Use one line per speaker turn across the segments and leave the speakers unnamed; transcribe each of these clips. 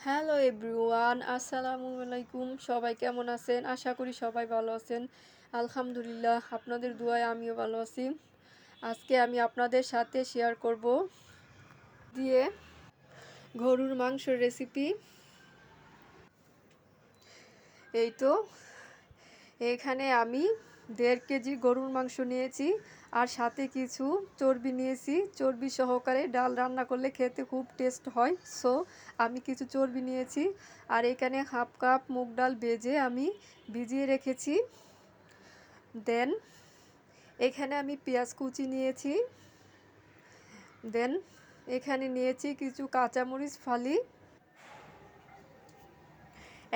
Hello everyone, আসসালামু আলাইকুম। সবাই কেমন আছেন? আশা করি সবাই ভালো আছেন। আলহামদুলিল্লাহ, আপনাদের দোয়ায় আমিও ভালো আছি। আজকে আমি আপনাদের সাথে শেয়ার করব দিয়ে গরুর মাংসের রেসিপি। এই তো এখানে আমি 1.5 কেজি গরুর মাংস নিয়েছি, আর সাথে কিছু চর্বি নিয়েছি। চর্বি সহকারে ডাল রান্না করলে খেতে খুব টেস্ট হয়, সো আমি কিছু চর্বি নিয়েছি। আর এখানে হাফ কাপ মুগ ডাল ভেজে আমি ভিজিয়ে রেখেছি। দেন এখানে আমি পেঁয়াজ কুচি নিয়েছি। দেন এখানে নিয়েছি কিছু কাঁচামরিচ ফালি।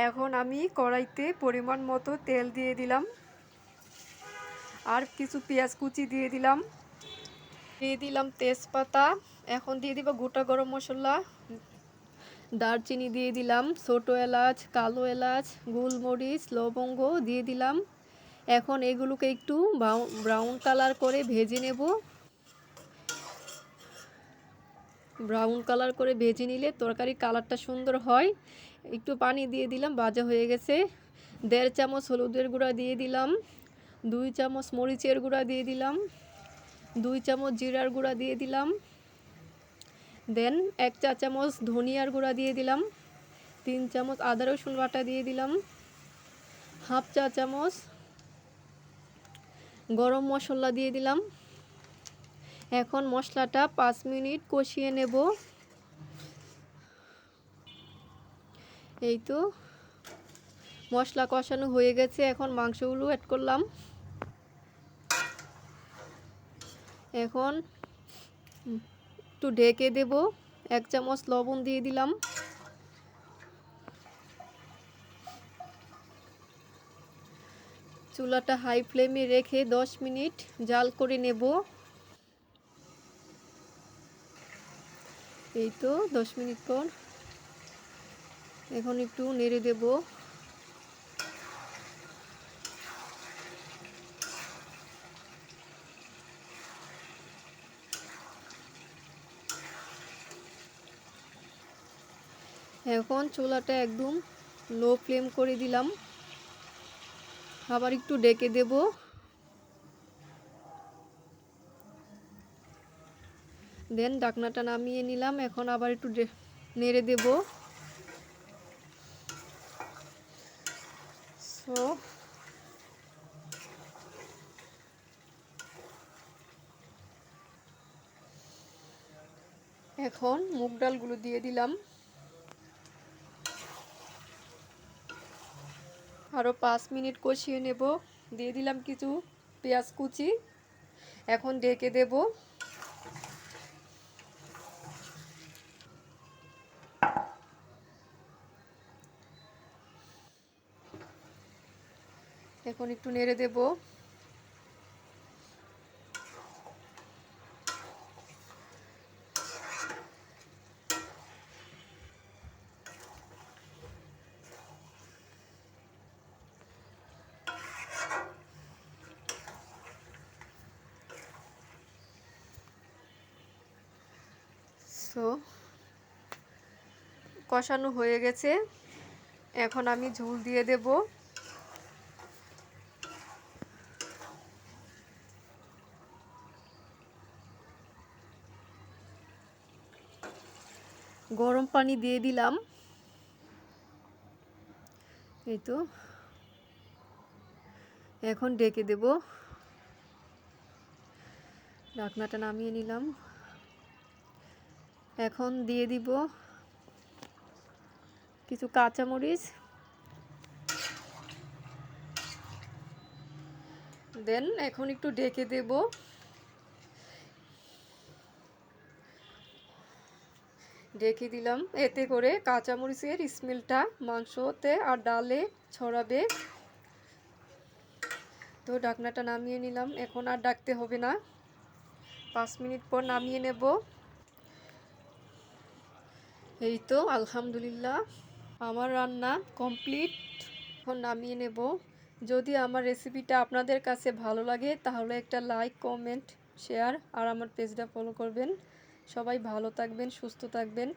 এখন আমি কড়াইতে পরিমাণ মতো তেল দিয়ে দিলাম, আর কিছু পেঁয়াজ কুচি দিয়ে দিলাম তেজপাতা। এখন দিয়ে দিব গোটা গরম মশলা, দারচিনি দিয়ে দিলাম, ছোটো এলাচ, কালো এলাচ, গোলমরিচ, লবঙ্গ দিয়ে দিলাম। এখন এগুলোকে একটু ব্রাউন কালার করে ভেজে নেব। ব্রাউন কালার করে ভেজে নিলে তরকারির কালারটা সুন্দর হয়। একটু পানি দিয়ে দিলাম, ভাজা হয়ে গেছে। 1.5 চামচ হলুদের গুঁড়া দিয়ে দিলাম, 2 চামচ মরিচের গুঁড়া দিয়ে দিলাম, 2 চামচ জিরার গুঁড়া দিয়ে দিলাম। দেন 1 চা চামচ ধনিয়ার গুঁড়া দিয়ে দিলাম, 3 চামচ আদা রসুন বাটা দিয়ে দিলাম, হাফ চা চামচ গরম মশলা দিয়ে দিলাম। এখন মশলাটা 5 মিনিট কষিয়ে নেব। এই তো মশলা কষানো হয়ে গেছে, এখন মাংসগুলো অ্যাড করলাম। এখন একটু ঢেকে দেব। 1 চামচ লবণ দিয়ে দিলাম। চুলাটা হাই ফ্লেমে রেখে 10 মিনিট জাল করে নেব। এই তো 10 মিনিট পর এখন একটু নেড়ে দেব। এখন চুলাটা একদম লো ফ্লেম করে দিলাম, আবার একটু ঢেকে দেব। দেন ঢাকনাটা নামিয়ে নিলাম, এখন আবার একটু নেড়ে দেব। সো এখন মুগ ডালগুলো দিয়ে দিলাম, আরও 5 মিনিট কষিয়ে নেব। দিয়ে দিলাম কিছু পেঁয়াজ কুচি, এখন ঢেকে দেব। এখন একটু নেড়ে দেব। সো কষানো হয়ে গেছে, এখন আমি ঝোল দিয়ে দেব। গরম পানি দিয়ে দিলাম। এই তো এখন ঢেকে দেব। ঢাকনাটা নামিয়ে নিলাম। এখন দিয়ে দিব কিছু কাঁচামরিচ। দেন এখন একটু ঢেকে দেব। ঢেকে দিলাম, এতে করে কাঁচামরিচের স্মেলটা মাংসতে আর ডালে ছড়াবে। তো ঢাকনাটা নামিয়ে নিলাম, এখন আর ডাকতে হবে না। 5 মিনিট পর নামিয়ে নেব। এই তো আলহামদুলিল্লাহ, আমার রান্না কমপ্লিট। এখন নামিয়ে নেব। যদি আমার রেসিপিটা আপনাদের কাছে ভালো লাগে তাহলে একটা লাইক, কমেন্ট, শেয়ার আর আমার পেজটা ফলো করবেন। সবাই ভালো থাকবেন, সুস্থ থাকবেন।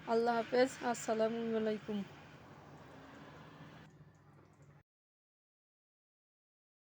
আল্লাহ হাফেজ। আসসালামু আলাইকুম।